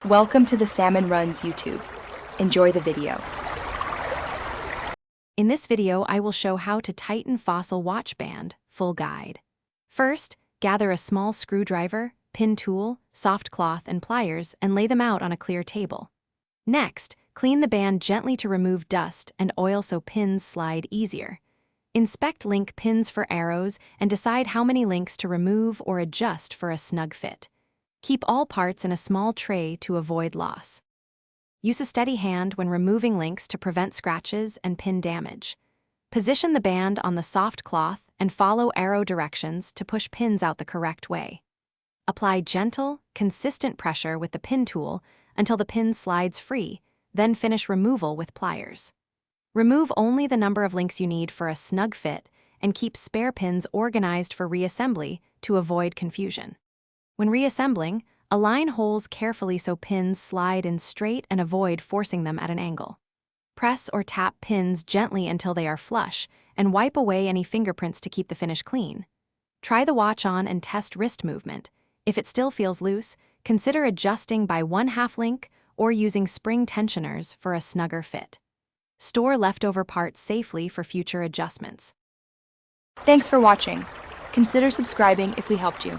Welcome to the Salmon Runs YouTube. Enjoy the video. In this video, I will show how to tighten fossil watch band, full guide. First, gather a small screwdriver, pin tool, soft cloth, and pliers and lay them out on a clear table. Next, clean the band gently to remove dust and oil so pins slide easier. Inspect link pins for arrows and decide how many links to remove or adjust for a snug fit. Keep all parts in a small tray to avoid loss. Use a steady hand when removing links to prevent scratches and pin damage. Position the band on the soft cloth and follow arrow directions to push pins out the correct way. Apply gentle, consistent pressure with the pin tool until the pin slides free, then finish removal with pliers. Remove only the number of links you need for a snug fit and keep spare pins organized for reassembly to avoid confusion. When reassembling, align holes carefully so pins slide in straight and avoid forcing them at an angle. Press or tap pins gently until they are flush and wipe away any fingerprints to keep the finish clean. Try the watch on and test wrist movement. If it still feels loose, consider adjusting by 1/2 link or using spring tensioners for a snugger fit. Store leftover parts safely for future adjustments. Thanks for watching. Consider subscribing if we helped you.